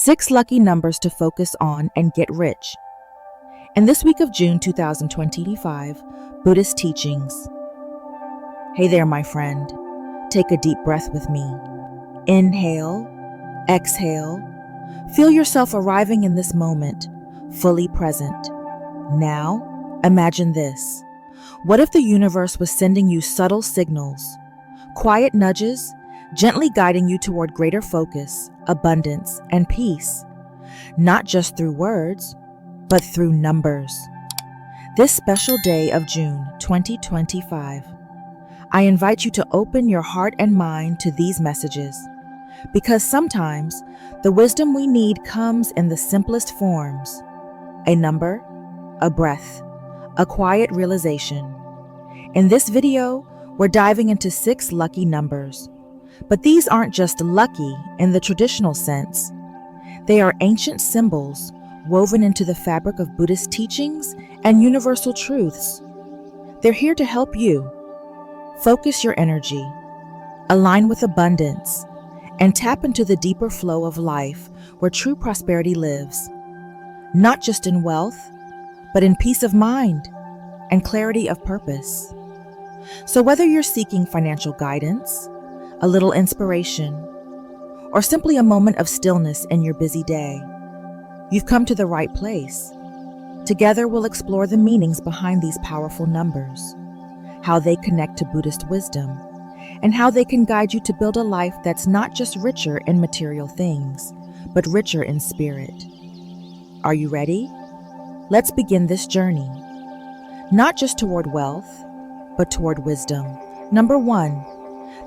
6 lucky numbers to focus on and get rich. In this week of June 2025, Buddhist teachings. Hey there, my friend. Take a deep breath with me. Inhale, exhale. Feel yourself arriving in this moment, fully present. Now, imagine this. What if the universe was sending you subtle signals, quiet nudges, gently guiding you toward greater focus, abundance, and peace? Not just through words, but through numbers. This special day of June 2025, I invite you to open your heart and mind to these messages, because sometimes the wisdom we need comes in the simplest forms: a number, a breath, a quiet realization. In this video, we're diving into 6 lucky numbers. But these aren't just lucky in the traditional sense. They are ancient symbols woven into the fabric of Buddhist teachings and universal truths. They're here to help you focus your energy, align with abundance, and tap into the deeper flow of life where true prosperity lives, not just in wealth, but in peace of mind and clarity of purpose. So whether you're seeking financial guidance, a little inspiration, or simply a moment of stillness in your busy day, you've come to the right place. Together, we'll explore the meanings behind these powerful numbers, how they connect to Buddhist wisdom, and how they can guide you to build a life that's not just richer in material things, but richer in spirit. Are you ready? Let's begin this journey, not just toward wealth, but toward wisdom. Number 1.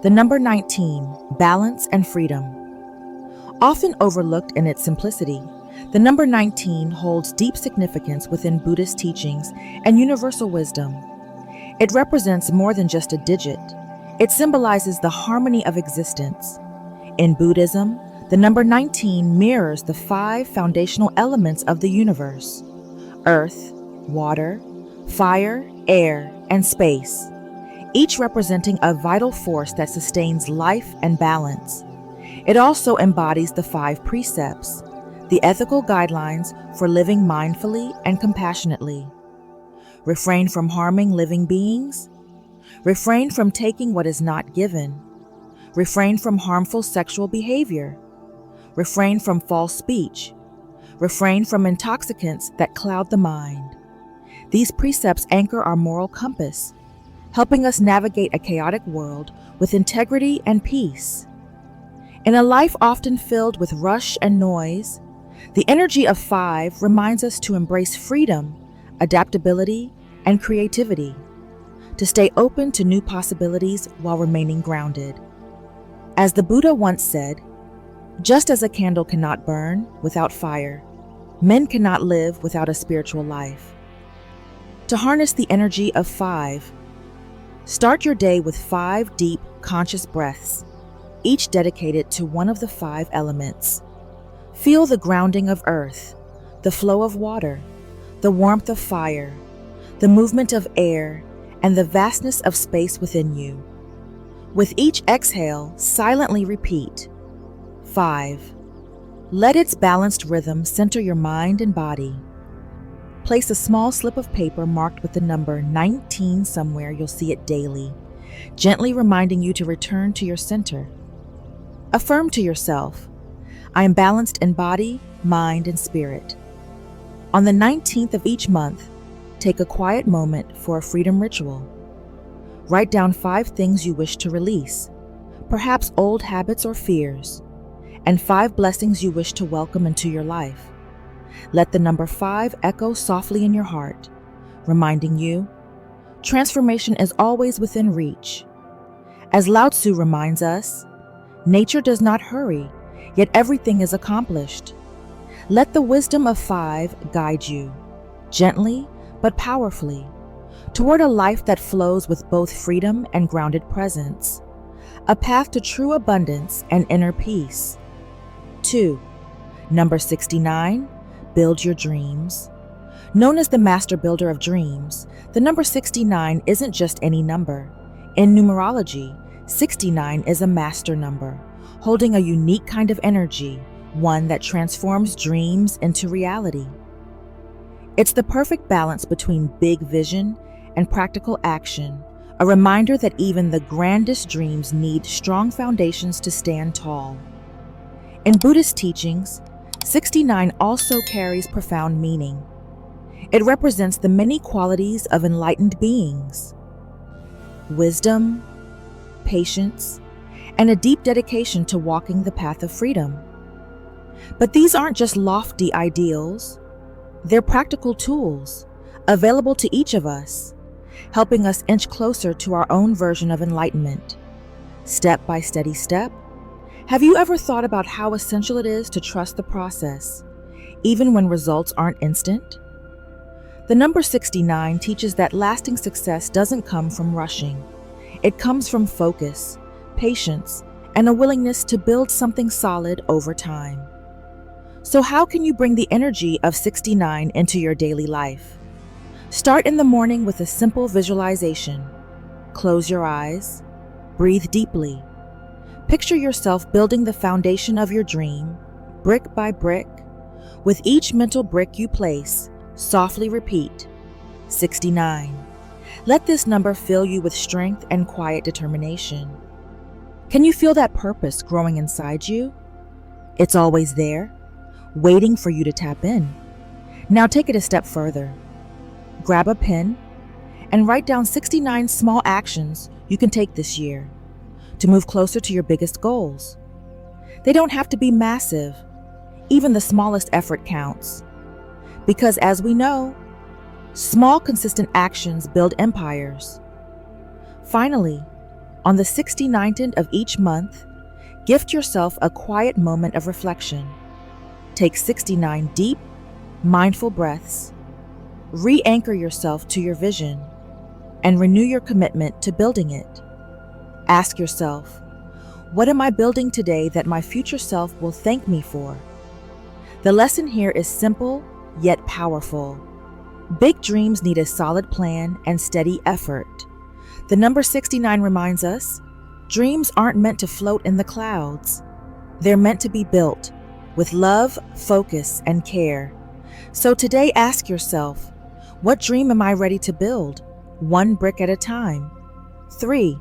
The number 19, balance and freedom. Often overlooked in its simplicity, the number 19 holds deep significance within Buddhist teachings and universal wisdom. It represents more than just a digit. It symbolizes the harmony of existence. In Buddhism, the number 19 mirrors the 5 foundational elements of the universe: earth, water, fire, air, and space, each representing a vital force that sustains life and balance. It also embodies the 5 precepts, the ethical guidelines for living mindfully and compassionately. Refrain from harming living beings. Refrain from taking what is not given. Refrain from harmful sexual behavior. Refrain from false speech. Refrain from intoxicants that cloud the mind. These precepts anchor our moral compass, helping us navigate a chaotic world with integrity and peace. In a life often filled with rush and noise, the energy of 5 reminds us to embrace freedom, adaptability, and creativity, to stay open to new possibilities while remaining grounded. As the Buddha once said, just as a candle cannot burn without fire, men cannot live without a spiritual life. To harness the energy of 5, start your day with 5 deep, conscious breaths, each dedicated to one of the 5 elements. Feel the grounding of earth, the flow of water, the warmth of fire, the movement of air, and the vastness of space within you. With each exhale, silently repeat 5. Let its balanced rhythm center your mind and body. Place a small slip of paper marked with the number 19 somewhere you'll see it daily, gently reminding you to return to your center. Affirm to yourself, I am balanced in body, mind, and spirit. On the 19th of each month, take a quiet moment for a freedom ritual. Write down 5 things you wish to release, perhaps old habits or fears, and 5 blessings you wish to welcome into your life. Let the number 5 echo softly in your heart, reminding you, transformation is always within reach. As Lao Tzu reminds us, nature does not hurry, yet everything is accomplished. Let the wisdom of 5 guide you, gently but powerfully, toward a life that flows with both freedom and grounded presence, a path to true abundance and inner peace. 2. Number 69. Build your dreams. Known as the master builder of dreams, the number 69 isn't just any number. In numerology, 69 is a master number, holding a unique kind of energy, one that transforms dreams into reality. It's the perfect balance between big vision and practical action, a reminder that even the grandest dreams need strong foundations to stand tall. In Buddhist teachings, 69 also carries profound meaning. It represents the many qualities of enlightened beings: wisdom, patience, and a deep dedication to walking the path of freedom. But these aren't just lofty ideals, they're practical tools available to each of us, helping us inch closer to our own version of enlightenment. Step by steady step. Have you ever thought about how essential it is to trust the process, even when results aren't instant? The number 69 teaches that lasting success doesn't come from rushing. It comes from focus, patience, and a willingness to build something solid over time. So how can you bring the energy of 69 into your daily life? Start in the morning with a simple visualization. Close your eyes, breathe deeply. Picture yourself building the foundation of your dream, brick by brick. With each mental brick you place, softly repeat, 69. Let this number fill you with strength and quiet determination. Can you feel that purpose growing inside you? It's always there, waiting for you to tap in. Now take it a step further. Grab a pen and write down 69 small actions you can take this year to move closer to your biggest goals. They don't have to be massive. Even the smallest effort counts. Because as we know, small, consistent actions build empires. Finally, on the 69th of each month, gift yourself a quiet moment of reflection. Take 69 deep, mindful breaths. Re-anchor yourself to your vision and renew your commitment to building it. Ask yourself, what am I building today that my future self will thank me for? The lesson here is simple, yet powerful. Big dreams need a solid plan and steady effort. The number 69 reminds us, dreams aren't meant to float in the clouds. They're meant to be built with love, focus, and care. So today ask yourself, what dream am I ready to build? One brick at a time. 3.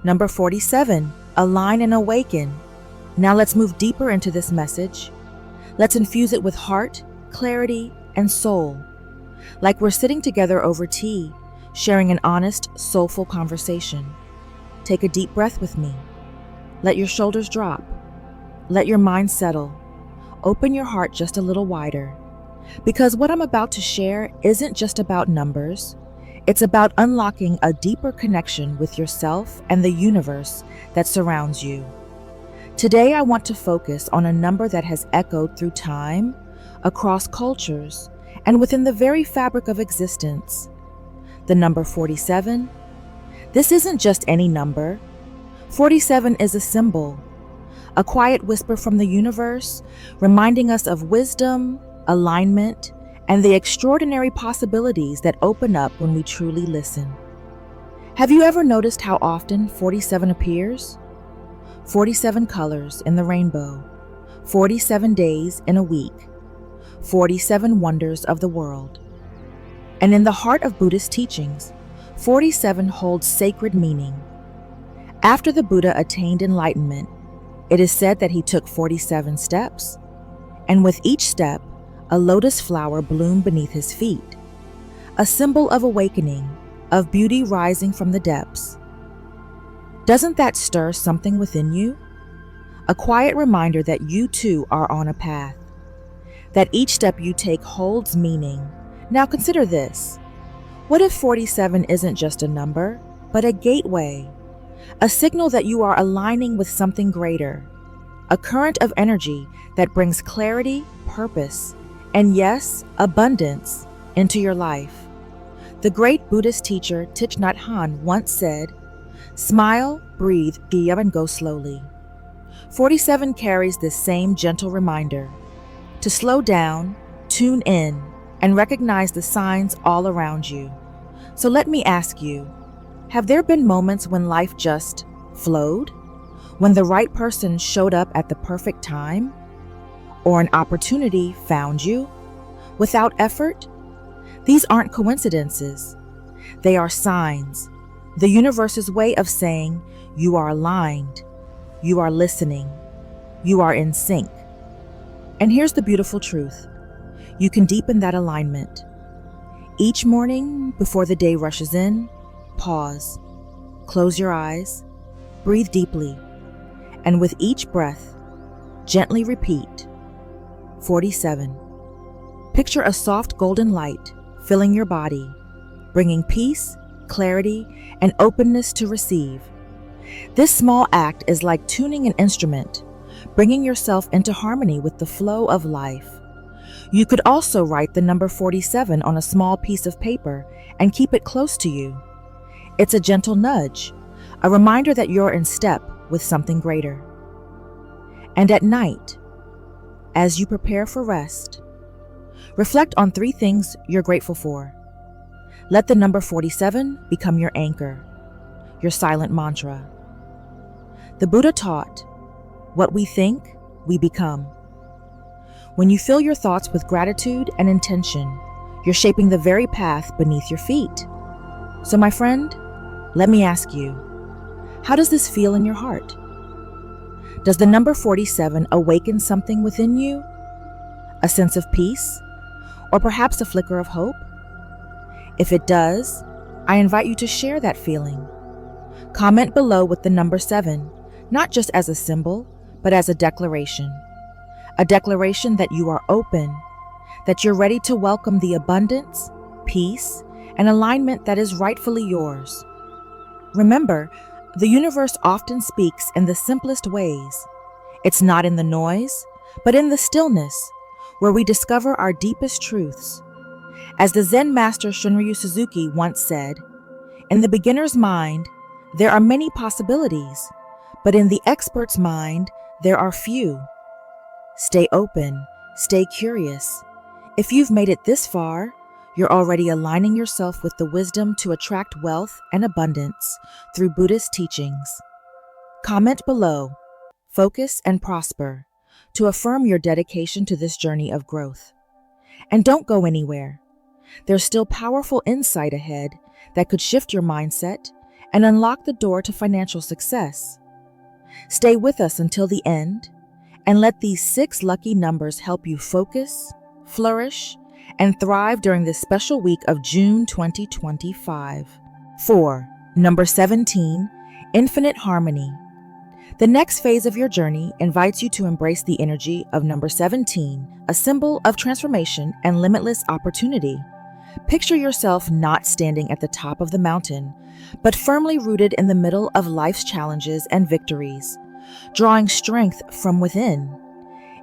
Number 47, align and awaken. Now let's move deeper into this message. Let's infuse it with heart, clarity, and soul. Like we're sitting together over tea, sharing an honest, soulful conversation. Take a deep breath with me. Let your shoulders drop. Let your mind settle. Open your heart just a little wider. Because what I'm about to share isn't just about numbers. It's about unlocking a deeper connection with yourself and the universe that surrounds you. Today, I want to focus on a number that has echoed through time, across cultures, and within the very fabric of existence. The number 47. This isn't just any number. 47 is a symbol, a quiet whisper from the universe, reminding us of wisdom, alignment, and the extraordinary possibilities that open up when we truly listen. Have you ever noticed how often 47 appears? 47 colors in the rainbow, 47 days in a week, 47 wonders of the world. And in the heart of Buddhist teachings, 47 holds sacred meaning. After the Buddha attained enlightenment, it is said that he took 47 steps, and with each step, a lotus flower bloomed beneath his feet, a symbol of awakening, of beauty rising from the depths. Doesn't that stir something within you? A quiet reminder that you too are on a path, that each step you take holds meaning. Now consider this. What if 47 isn't just a number, but a gateway, a signal that you are aligning with something greater, a current of energy that brings clarity, purpose, and yes, abundance into your life? The great Buddhist teacher Thich Nhat Hanh once said, "Smile, breathe, give, and go slowly." 47 carries this same gentle reminder to slow down, tune in, and recognize the signs all around you. So let me ask you, have there been moments when life just flowed? When the right person showed up at the perfect time? or an opportunity found you without effort, these aren't coincidences. They are signs, the universe's way of saying you are aligned, you are listening, you are in sync. And here's the beautiful truth. You can deepen that alignment. Each morning, before the day rushes in, pause, close your eyes, breathe deeply, and with each breath, gently repeat, 47. Picture a soft golden light filling your body, bringing peace, clarity, and openness to receive. This small act is like tuning an instrument, bringing yourself into harmony with the flow of life. You could also write the number 47 on a small piece of paper and keep it close to you. It's a gentle nudge, a reminder that you're in step with something greater. And at night, as you prepare for rest, reflect on 3 things you're grateful for. Let the number 47 become your anchor, your silent mantra. The Buddha taught, what we think, we become. When you fill your thoughts with gratitude and intention, you're shaping the very path beneath your feet. So my friend, let me ask you, how does this feel in your heart? Does the number 47 awaken something within you? A sense of peace? Or perhaps a flicker of hope? If it does, I invite you to share that feeling. Comment below with the number 7, not just as a symbol, but as a declaration. A declaration that you are open, that you're ready to welcome the abundance, peace, and alignment that is rightfully yours. Remember, the universe often speaks in the simplest ways. It's not in the noise, but in the stillness, where we discover our deepest truths. As the Zen master Shunryu Suzuki once said, in the beginner's mind, there are many possibilities, but in the expert's mind, there are few. Stay open, stay curious. If you've made it this far, you're already aligning yourself with the wisdom to attract wealth and abundance through Buddhist teachings. Comment below, focus and prosper, to affirm your dedication to this journey of growth. And don't go anywhere. There's still powerful insight ahead that could shift your mindset and unlock the door to financial success. Stay with us until the end, and let these 6 lucky numbers help you focus, flourish, and thrive during this special week of June 2025. 4. Number 17, Infinite Harmony. The next phase of your journey invites you to embrace the energy of number 17, a symbol of transformation and limitless opportunity. Picture yourself not standing at the top of the mountain, but firmly rooted in the middle of life's challenges and victories, drawing strength from within.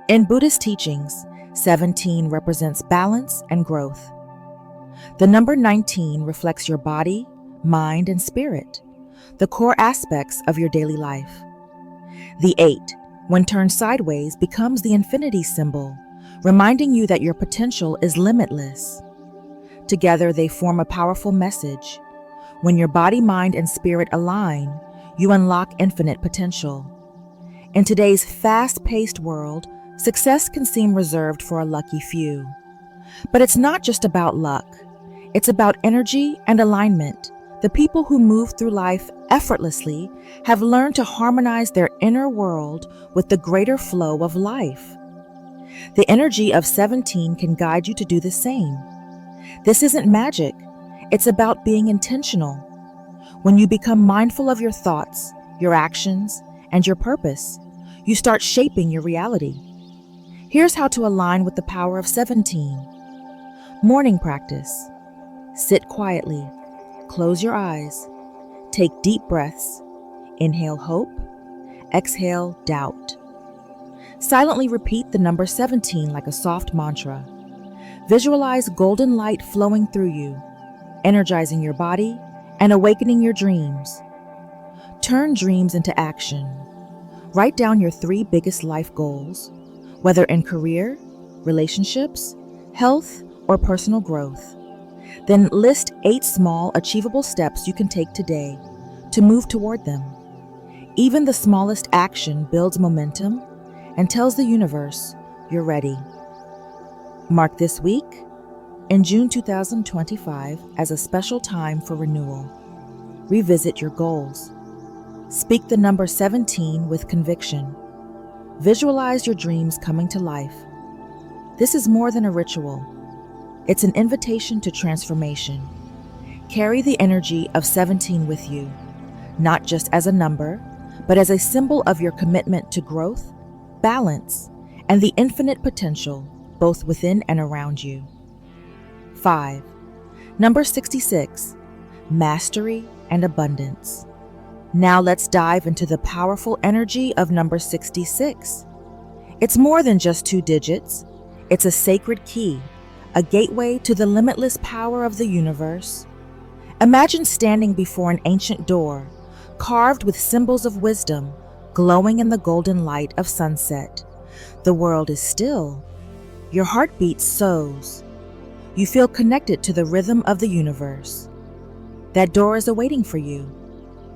In Buddhist teachings, 17 represents balance and growth. The number 19 reflects your body, mind, and spirit, the core aspects of your daily life. The 8, when turned sideways, becomes the infinity symbol, reminding you that your potential is limitless. Together, they form a powerful message. When your body, mind, and spirit align, you unlock infinite potential. In today's fast-paced world, success can seem reserved for a lucky few. But it's not just about luck. It's about energy and alignment. The people who move through life effortlessly have learned to harmonize their inner world with the greater flow of life. The energy of 17 can guide you to do the same. This isn't magic. It's about being intentional. When you become mindful of your thoughts, your actions, and your purpose, you start shaping your reality. Here's how to align with the power of 17. Morning practice. Sit quietly. Close your eyes. Take deep breaths. Inhale hope. Exhale doubt. Silently repeat the number 17 like a soft mantra. Visualize golden light flowing through you, energizing your body and awakening your dreams. Turn dreams into action. Write down your 3 biggest life goals, whether in career, relationships, health, or personal growth. Then list 8 small, achievable steps you can take today to move toward them. Even the smallest action builds momentum and tells the universe you're ready. Mark this week in June 2025 as a special time for renewal. Revisit your goals. Speak the number 17 with conviction. Visualize your dreams coming to life. This is more than a ritual. It's an invitation to transformation. Carry the energy of 17 with you, not just as a number, but as a symbol of your commitment to growth, balance, and the infinite potential both within and around you. 5. Number 66, mastery and abundance. Now let's dive into the powerful energy of number 66. It's more than just 2 digits. It's a sacred key, a gateway to the limitless power of the universe. Imagine standing before an ancient door, carved with symbols of wisdom, glowing in the golden light of sunset. The world is still. Your heartbeat soars. You feel connected to the rhythm of the universe. That door is awaiting for you,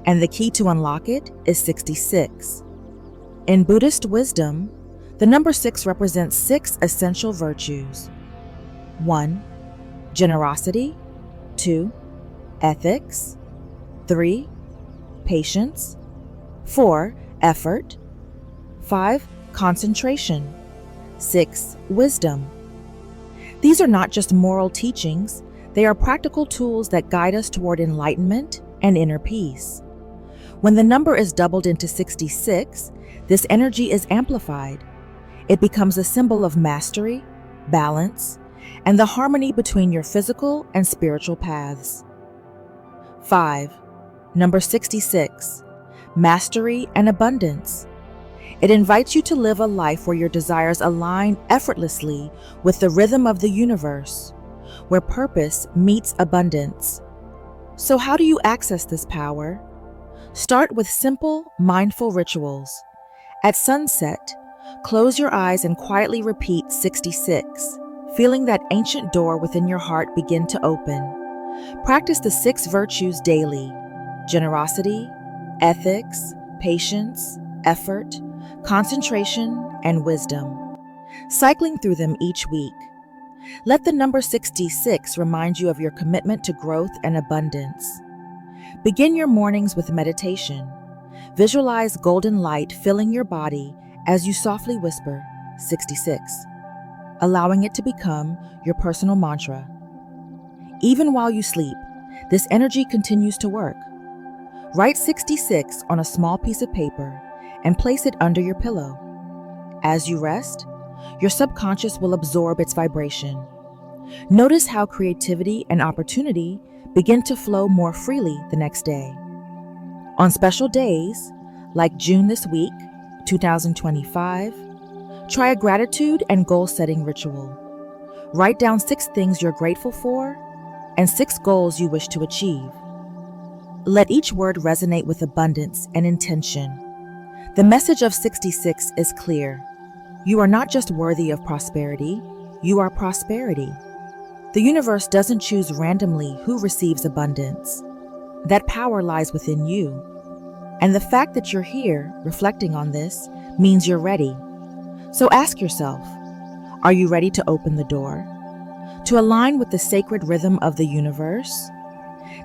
and the key to unlock it is 66. In Buddhist wisdom, the number 6 represents 6 essential virtues. 1. Generosity. 2. Ethics. 3. Patience. 4. Effort. 5. Concentration. 6. Wisdom. These are not just moral teachings, they are practical tools that guide us toward enlightenment and inner peace. When the number is doubled into 66, this energy is amplified. It becomes a symbol of mastery, balance, and the harmony between your physical and spiritual paths. 5. Number 66, mastery and abundance. It invites you to live a life where your desires align effortlessly with the rhythm of the universe, where purpose meets abundance. So how do you access this power? Start with simple, mindful rituals. At sunset, close your eyes and quietly repeat 66, feeling that ancient door within your heart begin to open. Practice the 6 virtues daily: generosity, ethics, patience, effort, concentration, and wisdom, cycling through them each week. Let the number 66 remind you of your commitment to growth and abundance. Begin your mornings with meditation. Visualize golden light filling your body as you softly whisper 66, allowing it to become your personal mantra. Even while you sleep, this energy continues to work. Write 66 on a small piece of paper and place it under your pillow. As you rest, your subconscious will absorb its vibration. Notice how creativity and opportunity begin to flow more freely the next day. On special days, like June this week, 2025, try a gratitude and goal-setting ritual. Write down 6 things you're grateful for and 6 goals you wish to achieve. Let each word resonate with abundance and intention. The message of 66 is clear. You are not just worthy of prosperity, you are prosperity. The universe doesn't choose randomly who receives abundance. That power lies within you. And the fact that you're here reflecting on this means you're ready. So ask yourself, are you ready to open the door? To align with the sacred rhythm of the universe?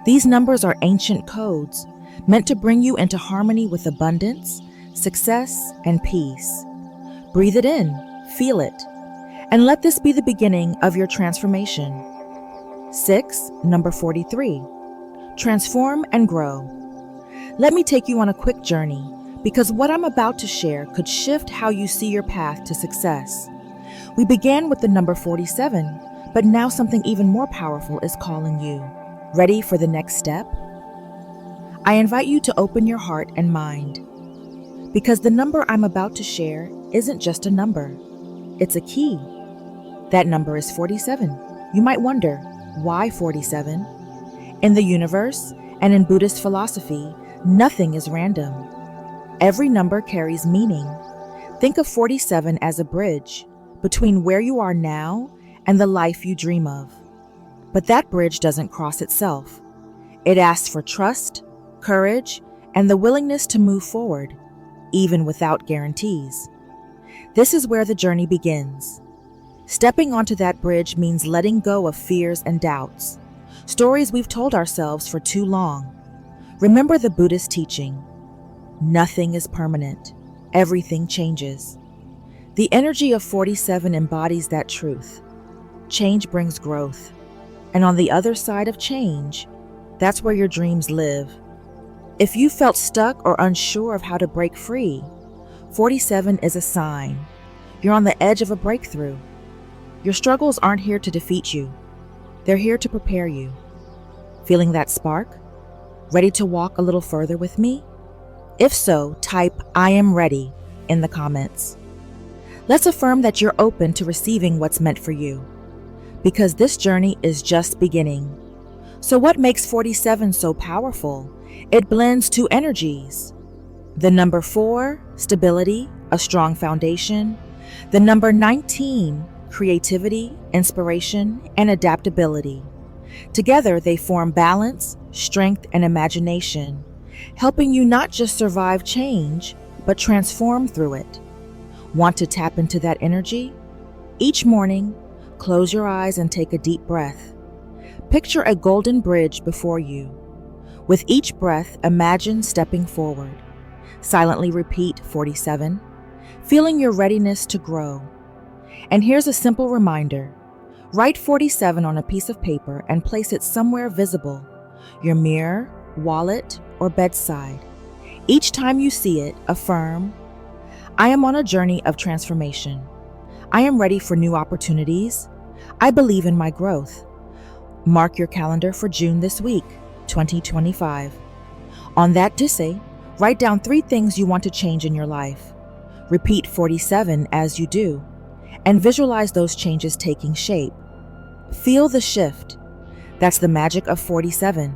These numbers are ancient codes meant to bring you into harmony with abundance, success, and peace. Breathe it in, feel it, and let this be the beginning of your transformation. 6. Number 43. Transform and grow. Let me take you on a quick journey, because what I'm about to share could shift how you see your path to success. We began with the number 47, but now something even more powerful is calling you. Ready for the next step? I invite you to open your heart and mind, because the number I'm about to share isn't just a number, it's a key. That number is 47. You might wonder, why 47? In the universe and in Buddhist philosophy, nothing is random. Every number carries meaning. Think of 47 as a bridge between where you are now and the life you dream of. But that bridge doesn't cross itself. It asks for trust, courage, and the willingness to move forward, even without guarantees. This is where the journey begins. Stepping onto that bridge means letting go of fears and doubts, stories we've told ourselves for too long. Remember the Buddhist teaching: nothing is permanent, everything changes. The energy of 47 embodies that truth. Change brings growth, and on the other side of change, that's where your dreams live. If you felt stuck or unsure of how to break free, 47 is a sign. You're on the edge of a breakthrough. Your struggles aren't here to defeat you. They're here to prepare you. Feeling that spark? Ready to walk a little further with me? If so, type "I am ready" in the comments. Let's affirm that you're open to receiving what's meant for you, because this journey is just beginning. So what makes 47 so powerful? It blends two energies. The number 4, stability, a strong foundation. The number 19, creativity, inspiration, and adaptability. Together, they form balance, strength, and imagination, helping you not just survive change, but transform through it. Want to tap into that energy? Each morning, close your eyes and take a deep breath. Picture a golden bridge before you. With each breath, imagine stepping forward. Silently repeat 47, feeling your readiness to grow. And here's a simple reminder. Write 47 on a piece of paper and place it somewhere visible: your mirror, wallet, or bedside. Each time you see it, affirm, "I am on a journey of transformation. I am ready for new opportunities. I believe in my growth." Mark your calendar for June this week, 2025. On that day, write down 3 things you want to change in your life. Repeat 47 as you do, and visualize those changes taking shape. Feel the shift. That's the magic of 47.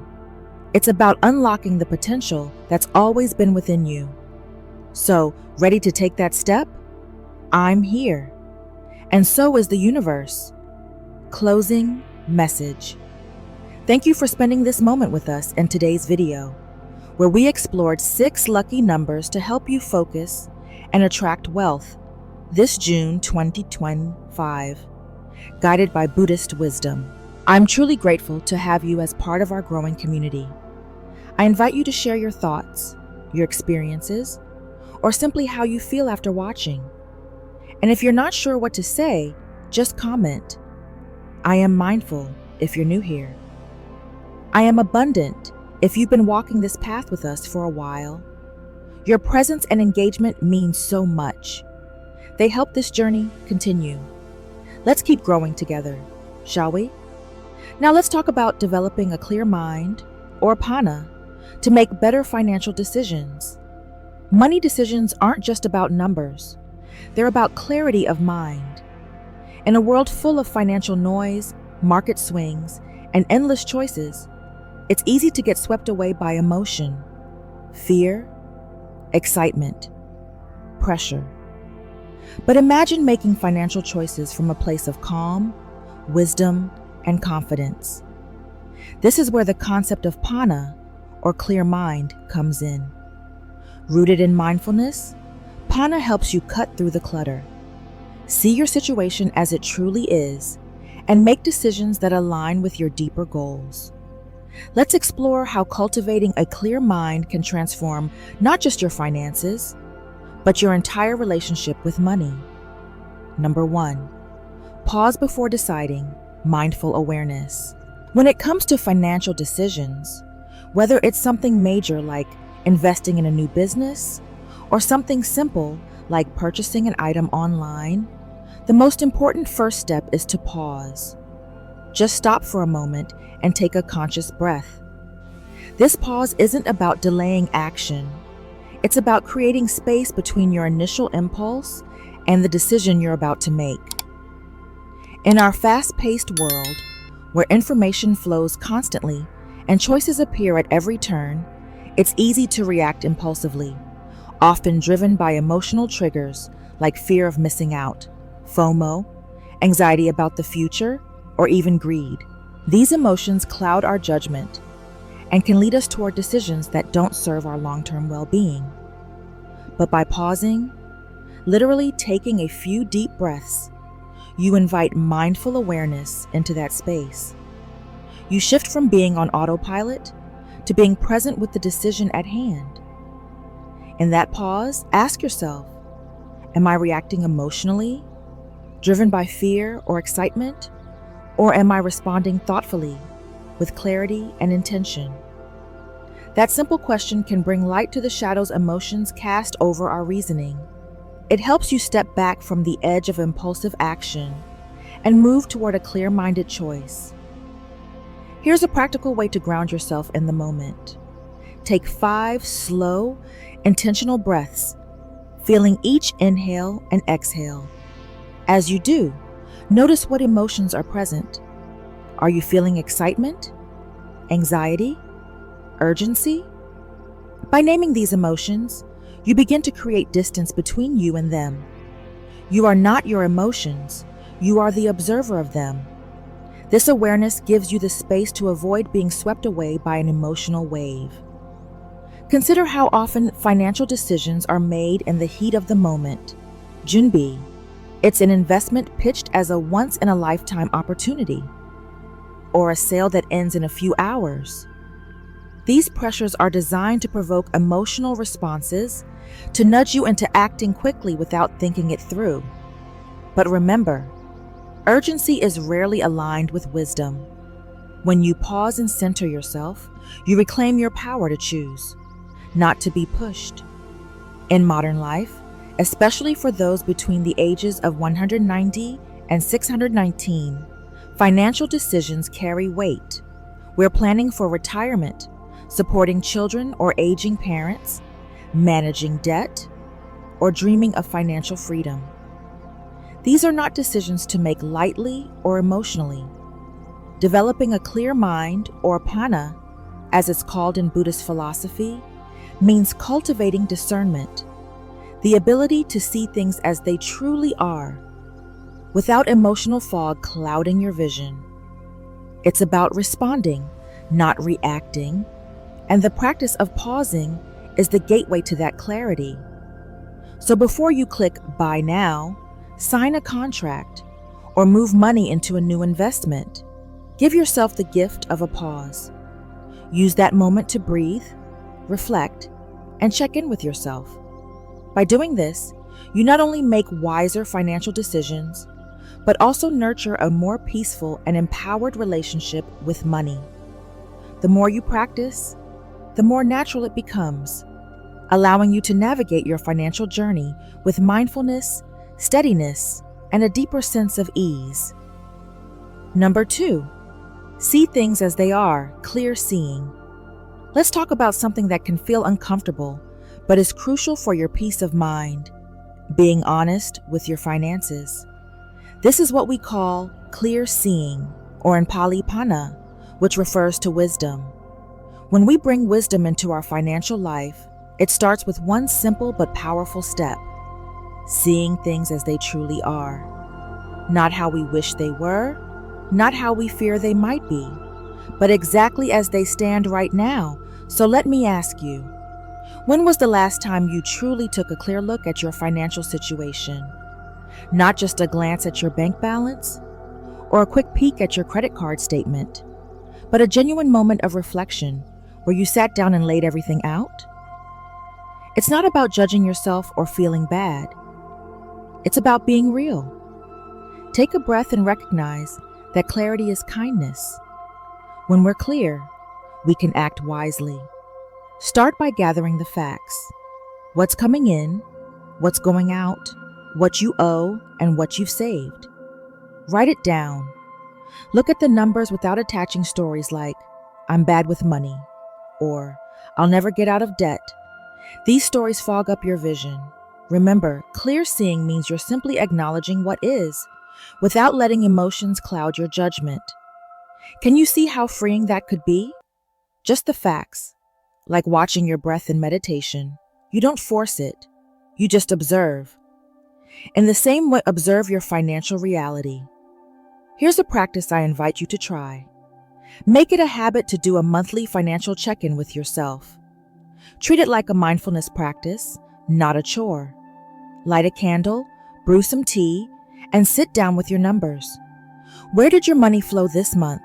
It's about unlocking the potential that's always been within you. So, ready to take that step? I'm here. And so is the universe. Closing message. Thank you for spending this moment with us in today's video, where we explored 6 lucky numbers to help you focus and attract wealth this June 2025, guided by Buddhist wisdom. I'm truly grateful to have you as part of our growing community. I invite you to share your thoughts, your experiences, or simply how you feel after watching. And if you're not sure what to say, just comment. I am mindful if you're new here. I am abundant if you've been walking this path with us for a while. Your presence and engagement mean so much. They help this journey continue. Let's keep growing together, shall we? Now let's talk about developing a clear mind, or Pana, to make better financial decisions. Money decisions aren't just about numbers. They're about clarity of mind. In a world full of financial noise, market swings, and endless choices, it's easy to get swept away by emotion, fear, excitement, pressure. But imagine making financial choices from a place of calm, wisdom, and confidence. This is where the concept of Pana, or clear mind, comes in. Rooted in mindfulness, Pana helps you cut through the clutter. See your situation as it truly is, and make decisions that align with your deeper goals. Let's explore how cultivating a clear mind can transform not just your finances, but your entire relationship with money. Number 1, pause before deciding, mindful awareness. When it comes to financial decisions, whether it's something major like investing in a new business, or something simple like purchasing an item online, the most important first step is to pause. Just stop for a moment and take a conscious breath. This pause isn't about delaying action. It's about creating space between your initial impulse and the decision you're about to make. In our fast-paced world, where information flows constantly and choices appear at every turn, it's easy to react impulsively, often driven by emotional triggers like fear of missing out, FOMO, anxiety about the future, or even greed. These emotions cloud our judgment and can lead us toward decisions that don't serve our long-term well-being. But by pausing, literally taking a few deep breaths, you invite mindful awareness into that space. You shift from being on autopilot to being present with the decision at hand. In that pause, ask yourself, am I reacting emotionally, driven by fear or excitement, or am I responding thoughtfully, with clarity and intention? That simple question can bring light to the shadows emotions cast over our reasoning. It helps you step back from the edge of impulsive action and move toward a clear-minded choice. Here's a practical way to ground yourself in the moment. Take 5 slow, intentional breaths, feeling each inhale and exhale. As you do, notice what emotions are present. Are you feeling excitement, anxiety, urgency? By naming these emotions, you begin to create distance between you and them. You are not your emotions, you are the observer of them. This awareness gives you the space to avoid being swept away by an emotional wave. Consider how often financial decisions are made in the heat of the moment. Junbi, it's an investment pitched as a once-in-a-lifetime opportunity, or a sale that ends in a few hours. These pressures are designed to provoke emotional responses, to nudge you into acting quickly without thinking it through. But remember, urgency is rarely aligned with wisdom. When you pause and center yourself, you reclaim your power to choose, not to be pushed. In modern life, especially for those between the ages of 190 and 619, financial decisions carry weight. We're planning for retirement, supporting children or aging parents, managing debt, or dreaming of financial freedom. These are not decisions to make lightly or emotionally. Developing a clear mind, or panna, as it's called in Buddhist philosophy, means cultivating discernment, the ability to see things as they truly are, without emotional fog clouding your vision. It's about responding, not reacting, and the practice of pausing is the gateway to that clarity. So before you click buy now, sign a contract, or move money into a new investment, give yourself the gift of a pause. Use that moment to breathe, reflect, and check in with yourself. By doing this, you not only make wiser financial decisions, but also nurture a more peaceful and empowered relationship with money. The more you practice, the more natural it becomes, allowing you to navigate your financial journey with mindfulness, steadiness, and a deeper sense of ease. Number 2, see things as they are, clear seeing. Let's talk about something that can feel uncomfortable, but is crucial for your peace of mind: being honest with your finances. This is what we call clear seeing, or in Pali panna, which refers to wisdom. When we bring wisdom into our financial life, it starts with one simple but powerful step: seeing things as they truly are. Not how we wish they were, not how we fear they might be, but exactly as they stand right now. So let me ask you, when was the last time you truly took a clear look at your financial situation? Not just a glance at your bank balance, or a quick peek at your credit card statement, but a genuine moment of reflection where you sat down and laid everything out? It's not about judging yourself or feeling bad. It's about being real. Take a breath and recognize that clarity is kindness. When we're clear, we can act wisely. Start by gathering the facts: what's coming in, what's going out, what you owe, and what you've saved. Write it down. Look at the numbers without attaching stories like, "I'm bad with money," or "I'll never get out of debt." These stories fog up your vision. Remember, clear seeing means you're simply acknowledging what is, without letting emotions cloud your judgment. Can you see how freeing that could be? Just the facts, like watching your breath in meditation. You don't force it, you just observe. In the same way, observe your financial reality. Here's a practice I invite you to try. Make it a habit to do a monthly financial check-in with yourself. Treat it like a mindfulness practice, not a chore. light a candle, brew some tea, and sit down with your numbers. Where did your money flow this month?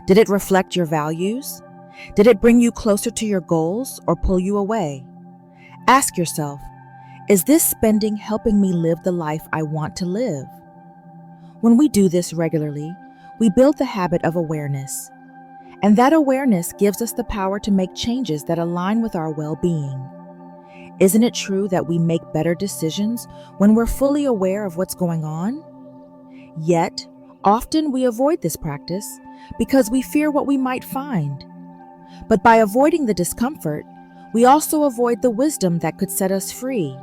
Did it reflect your values? Did it bring you closer to your goals or pull you away? Ask yourself, is this spending helping me live the life I want to live? When we do this regularly, we build the habit of awareness. And that awareness gives us the power to make changes that align with our well-being. Isn't it true that we make better decisions when we're fully aware of what's going on? Yet, often we avoid this practice because we fear what we might find. But by avoiding the discomfort, we also avoid the wisdom that could set us free.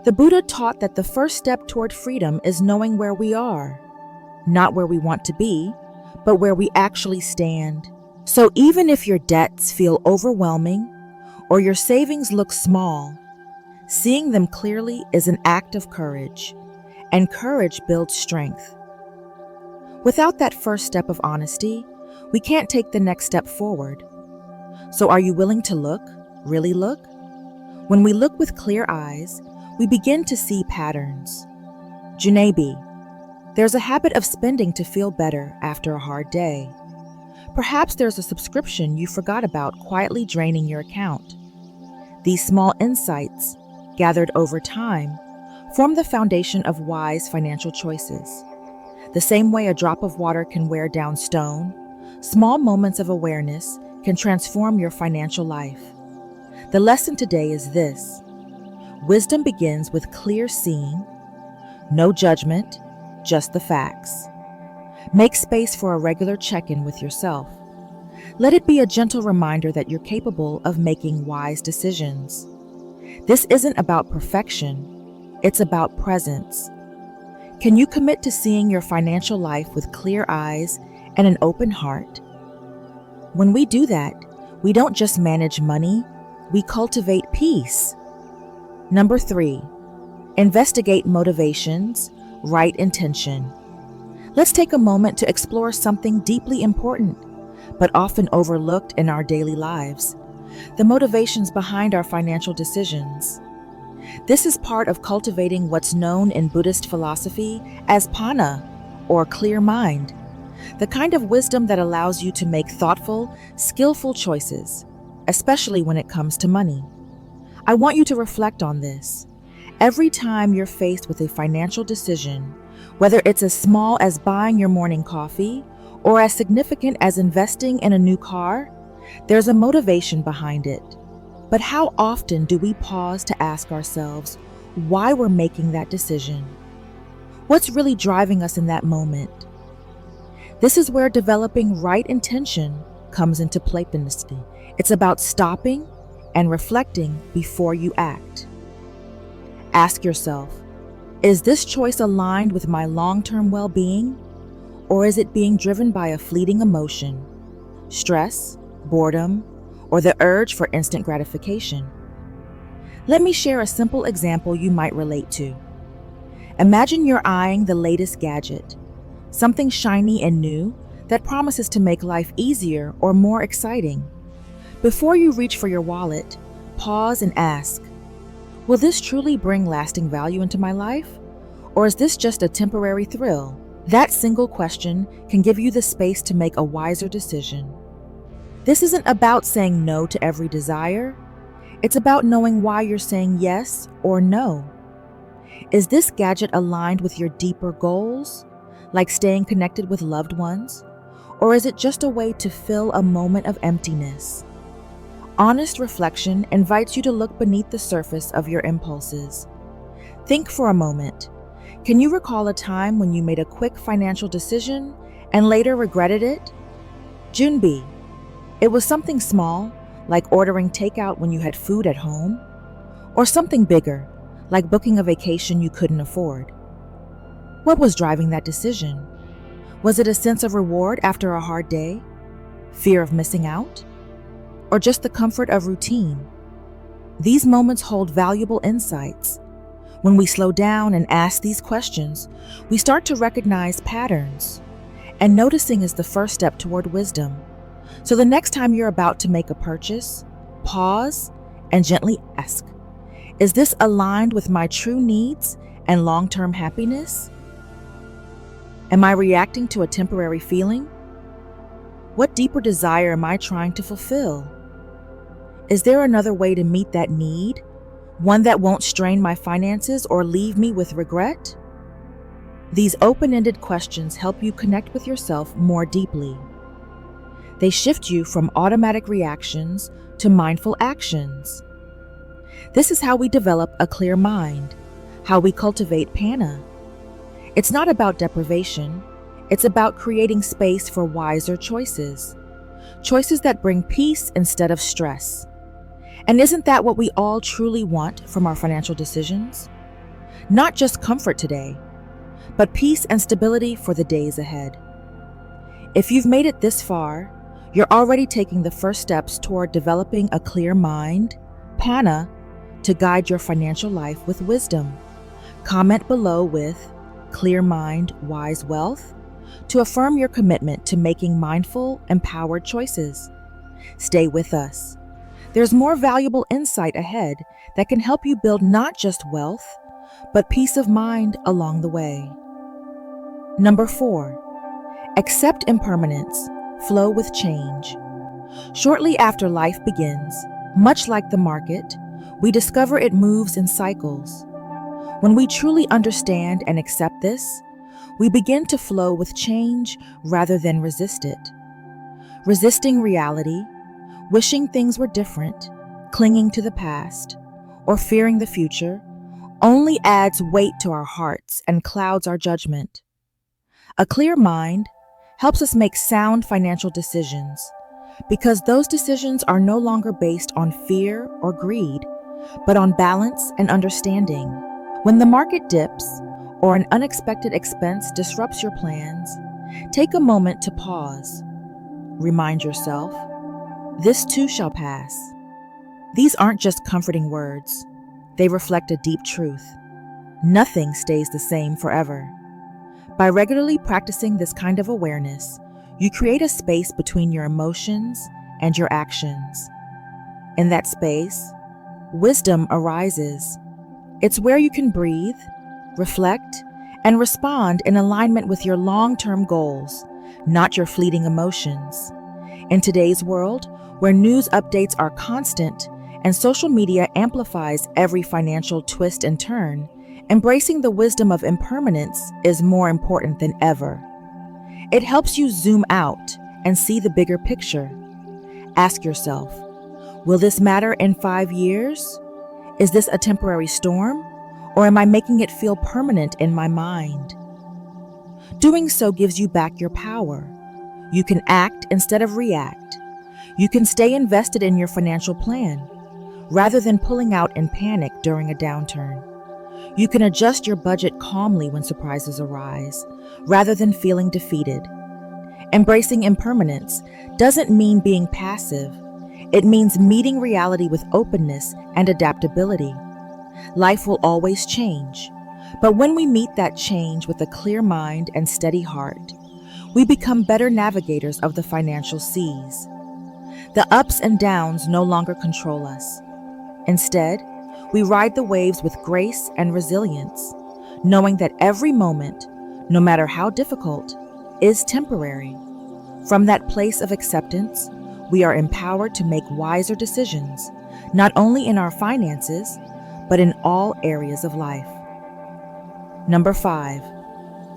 The Buddha taught that the first step toward freedom is knowing where we are, not where we want to be, but where we actually stand. So even if your debts feel overwhelming or your savings look small, seeing them clearly is an act of courage, and courage builds strength. Without that first step of honesty, we can't take the next step forward. So are you willing to look, really look? When we look with clear eyes, we begin to see patterns. Junabi, there's a habit of spending to feel better after a hard day. Perhaps there's a subscription you forgot about quietly draining your account. These small insights, gathered over time, form the foundation of wise financial choices. The same way a drop of water can wear down stone, small moments of awareness can transform your financial life. The lesson today is this: wisdom begins with clear seeing, no judgment, just the facts. Make space for a regular check-in with yourself. Let it be a gentle reminder that you're capable of making wise decisions. This isn't about perfection, it's about presence. Can you commit to seeing your financial life with clear eyes and an open heart? When we do that, we don't just manage money, we cultivate peace. Number 3, investigate motivations, right intention. Let's take a moment to explore something deeply important, but often overlooked in our daily lives: the motivations behind our financial decisions. This is part of cultivating what's known in Buddhist philosophy as panna, or clear mind, the kind of wisdom that allows you to make thoughtful, skillful choices, especially when it comes to money. I want you to reflect on this. Every time you're faced with a financial decision, whether it's as small as buying your morning coffee or as significant as investing in a new car, there's a motivation behind it. But how often do we pause to ask ourselves why we're making that decision? What's really driving us in that moment? This is where developing right intention comes into play. It's about stopping and reflecting before you act. Ask yourself, is this choice aligned with my long-term well-being, or is it being driven by a fleeting emotion, stress, boredom, or the urge for instant gratification? Let me share a simple example you might relate to. Imagine you're eyeing the latest gadget, something shiny and new that promises to make life easier or more exciting. Before you reach for your wallet, pause and ask, will this truly bring lasting value into my life? Or is this just a temporary thrill? That single question can give you the space to make a wiser decision. This isn't about saying no to every desire. It's about knowing why you're saying yes or no. Is this gadget aligned with your deeper goals, like staying connected with loved ones? Or is it just a way to fill a moment of emptiness? Honest reflection invites you to look beneath the surface of your impulses. Think for a moment. Can you recall a time when you made a quick financial decision and later regretted it? Junbi, it was something small, like ordering takeout when you had food at home, or something bigger, like booking a vacation you couldn't afford. What was driving that decision? Was it a sense of reward after a hard day? Fear of missing out? Or just the comfort of routine? These moments hold valuable insights. When we slow down and ask these questions, we start to recognize patterns. And noticing is the first step toward wisdom. So the next time you're about to make a purchase, pause and gently ask, Is this aligned with my true needs and long-term happiness? Am I reacting to a temporary feeling? What deeper desire am I trying to fulfill? Is there another way to meet that need? One that won't strain my finances or leave me with regret? These open-ended questions help you connect with yourself more deeply. They shift you from automatic reactions to mindful actions. This is how we develop a clear mind, how we cultivate Pana. It's not about deprivation, it's about creating space for wiser choices. Choices that bring peace instead of stress. And isn't that what we all truly want from our financial decisions? Not just comfort today, but peace and stability for the days ahead. If you've made it this far, you're already taking the first steps toward developing a clear mind, Pana, to guide your financial life with wisdom. Comment below with "Clear Mind, Wise Wealth" to affirm your commitment to making mindful, empowered choices. Stay with us. There's more valuable insight ahead that can help you build not just wealth, but peace of mind along the way. Number 4, accept impermanence, flow with change. Shortly after life begins, much like the market, we discover it moves in cycles. When we truly understand and accept this, we begin to flow with change rather than resist it. Resisting reality, wishing things were different, clinging to the past, or fearing the future only adds weight to our hearts and clouds our judgment. A clear mind helps us make sound financial decisions because those decisions are no longer based on fear or greed, but on balance and understanding. When the market dips or an unexpected expense disrupts your plans, take a moment to pause. Remind yourself, this too shall pass. These aren't just comforting words. They reflect a deep truth. Nothing stays the same forever. By regularly practicing this kind of awareness, you create a space between your emotions and your actions. In that space, wisdom arises. It's where you can breathe, reflect, and respond in alignment with your long-term goals, not your fleeting emotions. In today's world, where news updates are constant and social media amplifies every financial twist and turn, embracing the wisdom of impermanence is more important than ever. It helps you zoom out and see the bigger picture. Ask yourself, will this matter in 5 years? Is this a temporary storm, or am I making it feel permanent in my mind? Doing so gives you back your power. You can act instead of react. You can stay invested in your financial plan, rather than pulling out in panic during a downturn. You can adjust your budget calmly when surprises arise, rather than feeling defeated. Embracing impermanence doesn't mean being passive. It means meeting reality with openness and adaptability. Life will always change, but when we meet that change with a clear mind and steady heart, we become better navigators of the financial seas. The ups and downs no longer control us. Instead, we ride the waves with grace and resilience, knowing that every moment, no matter how difficult, is temporary. From that place of acceptance, we are empowered to make wiser decisions, not only in our finances, but in all areas of life. Number 5,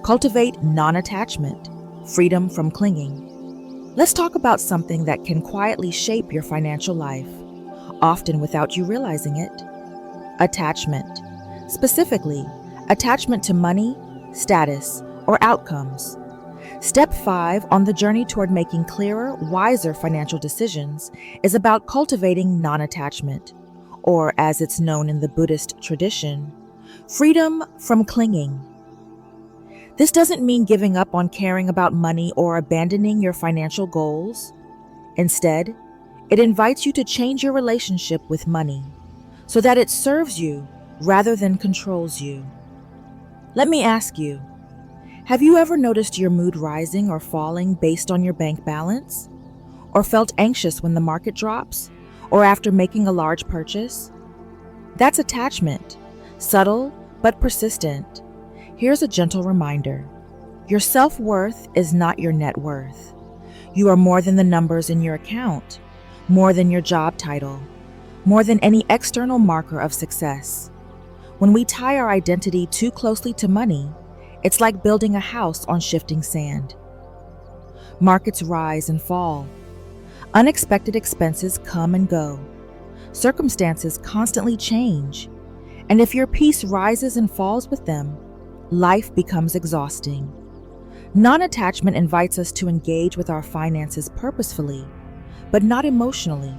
cultivate non-attachment, freedom from clinging. Let's talk about something that can quietly shape your financial life, often without you realizing it. Attachment. Specifically, attachment to money, status, or outcomes. Step 5 on the journey toward making clearer, wiser financial decisions is about cultivating non-attachment, or as it's known in the Buddhist tradition, freedom from clinging. This doesn't mean giving up on caring about money or abandoning your financial goals. Instead, it invites you to change your relationship with money so that it serves you rather than controls you. Let me ask you, have you ever noticed your mood rising or falling based on your bank balance? Or felt anxious when the market drops? Or after making a large purchase? That's attachment, subtle but persistent. Here's a gentle reminder. Your self-worth is not your net worth. You are more than the numbers in your account, more than your job title, more than any external marker of success. When we tie our identity too closely to money, it's like building a house on shifting sand. Markets rise and fall. Unexpected expenses come and go. Circumstances constantly change. And if your peace rises and falls with them, life becomes exhausting. Non-attachment invites us to engage with our finances purposefully, but not emotionally.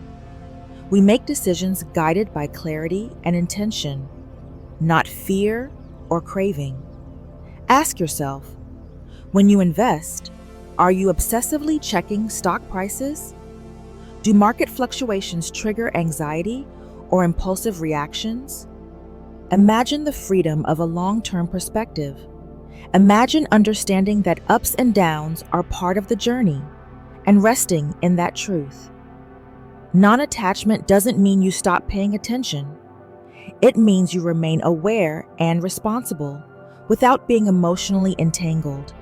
We make decisions guided by clarity and intention, not fear or craving. Ask yourself, when you invest, are you obsessively checking stock prices? Do market fluctuations trigger anxiety or impulsive reactions? Imagine the freedom of a long-term perspective. Imagine understanding that ups and downs are part of the journey and resting in that truth. Non-attachment doesn't mean you stop paying attention. It means you remain aware and responsible without being emotionally entangled.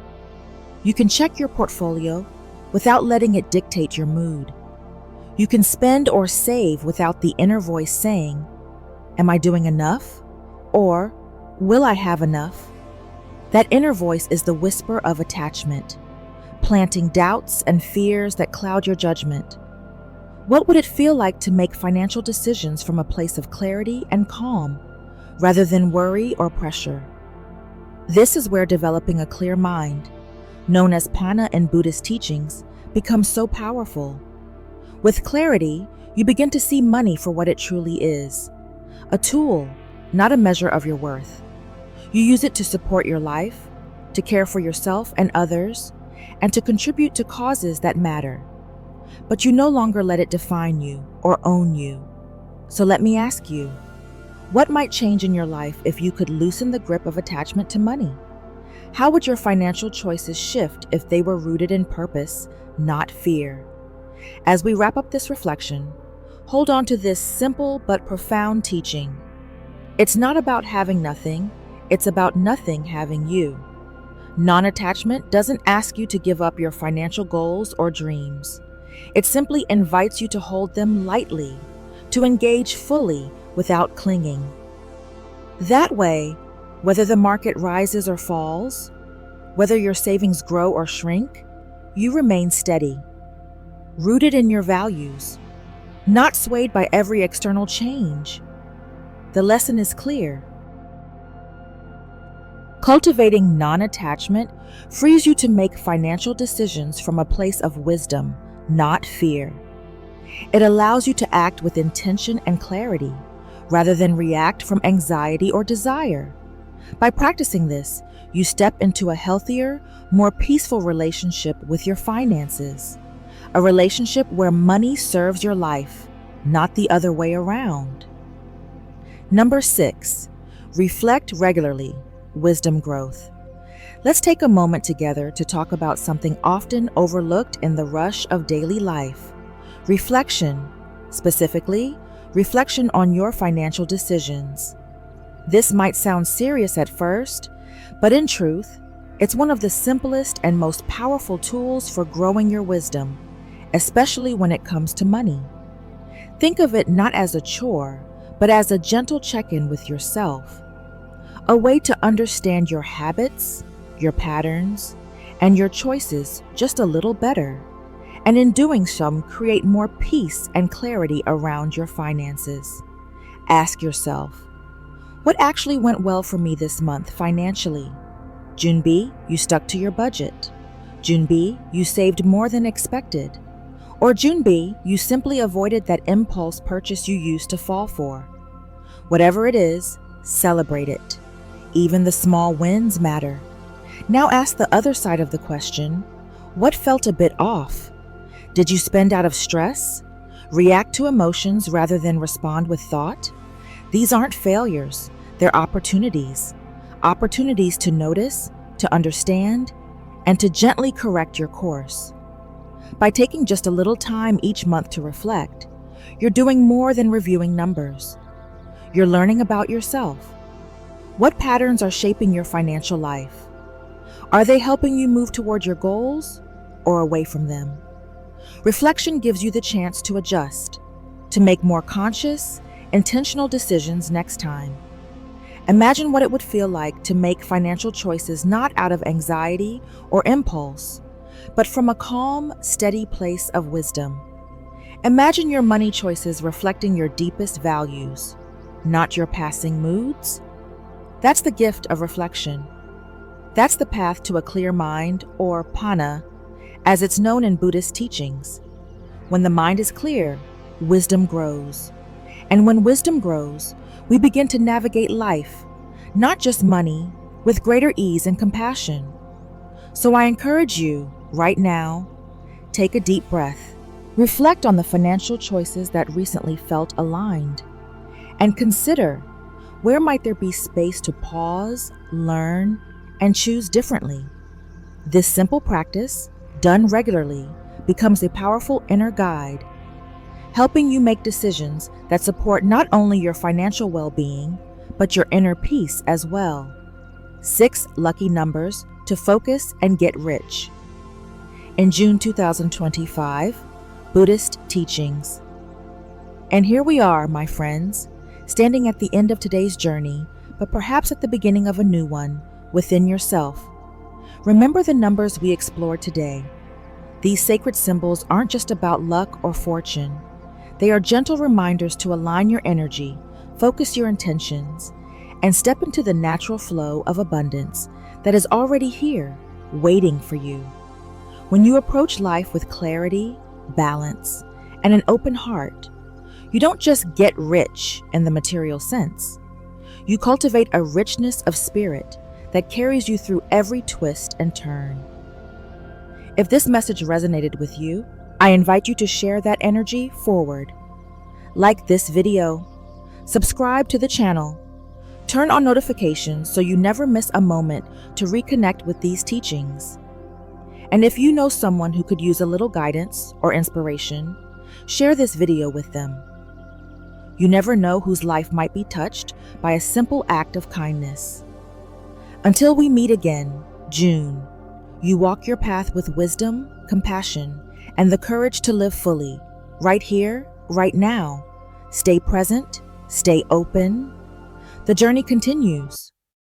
You can check your portfolio without letting it dictate your mood. You can spend or save without the inner voice saying, "Am I doing enough?" Or, "Will I have enough?" That inner voice is the whisper of attachment, planting doubts and fears that cloud your judgment. What would it feel like to make financial decisions from a place of clarity and calm, rather than worry or pressure? This is where developing a clear mind, known as Panna in Buddhist teachings, becomes so powerful. With clarity, you begin to see money for what it truly is, a tool, not a measure of your worth. You use it to support your life, to care for yourself and others, and to contribute to causes that matter. But you no longer let it define you or own you. So let me ask you, what might change in your life if you could loosen the grip of attachment to money? How would your financial choices shift if they were rooted in purpose, not fear? As we wrap up this reflection, hold on to this simple but profound teaching. It's not about having nothing, it's about nothing having you. Non-attachment doesn't ask you to give up your financial goals or dreams. It simply invites you to hold them lightly, to engage fully without clinging. That way, whether the market rises or falls, whether your savings grow or shrink, you remain steady, rooted in your values, not swayed by every external change. The lesson is clear. Cultivating non-attachment frees you to make financial decisions from a place of wisdom, not fear. It allows you to act with intention and clarity, rather than react from anxiety or desire. By practicing this, you step into a healthier, more peaceful relationship with your finances. A relationship where money serves your life, not the other way around. Number 6, reflect regularly. Wisdom growth. Let's take a moment together to talk about something often overlooked in the rush of daily life. Reflection. Specifically, reflection on your financial decisions. This might sound serious at first, but in truth, it's one of the simplest and most powerful tools for growing your wisdom, especially when it comes to money. Think of it not as a chore, but as a gentle check-in with yourself. A way to understand your habits, your patterns, and your choices just a little better, and in doing so, create more peace and clarity around your finances. Ask yourself, what actually went well for me this month financially? June B, you stuck to your budget. June B, you saved more than expected. Or June B, you simply avoided that impulse purchase you used to fall for. Whatever it is, celebrate it. Even the small wins matter. Now ask the other side of the question, what felt a bit off? Did you spend out of stress? React to emotions rather than respond with thought? These aren't failures, they're opportunities. Opportunities to notice, to understand, and to gently correct your course. By taking just a little time each month to reflect, you're doing more than reviewing numbers. You're learning about yourself. What patterns are shaping your financial life? Are they helping you move toward your goals or away from them? Reflection gives you the chance to adjust, to make more conscious, intentional decisions next time. Imagine what it would feel like to make financial choices not out of anxiety or impulse, but from a calm, steady place of wisdom. Imagine your money choices reflecting your deepest values, not your passing moods. That's the gift of reflection. That's the path to a clear mind, or panna, as it's known in Buddhist teachings. When the mind is clear, wisdom grows. And when wisdom grows, we begin to navigate life, not just money, with greater ease and compassion. So I encourage you, right now, take a deep breath. Reflect on the financial choices that recently felt aligned. And consider, where might there be space to pause, learn, and choose differently? This simple practice, done regularly, becomes a powerful inner guide, helping you make decisions that support not only your financial well-being, but your inner peace as well. 6 lucky numbers to focus and get rich. In June 2025, Buddhist teachings. And here we are, my friends, standing at the end of today's journey, but perhaps at the beginning of a new one within yourself. Remember the numbers we explored today. These sacred symbols aren't just about luck or fortune. They are gentle reminders to align your energy, focus your intentions, and step into the natural flow of abundance that is already here, waiting for you. When you approach life with clarity, balance, and an open heart, you don't just get rich in the material sense. You cultivate a richness of spirit that carries you through every twist and turn. If this message resonated with you, I invite you to share that energy forward. Like this video, subscribe to the channel, turn on notifications so you never miss a moment to reconnect with these teachings. And if you know someone who could use a little guidance or inspiration, share this video with them. You never know whose life might be touched by a simple act of kindness. Until we meet again, June, you walk your path with wisdom, compassion, and the courage to live fully, right here, right now. Stay present, stay open. The journey continues.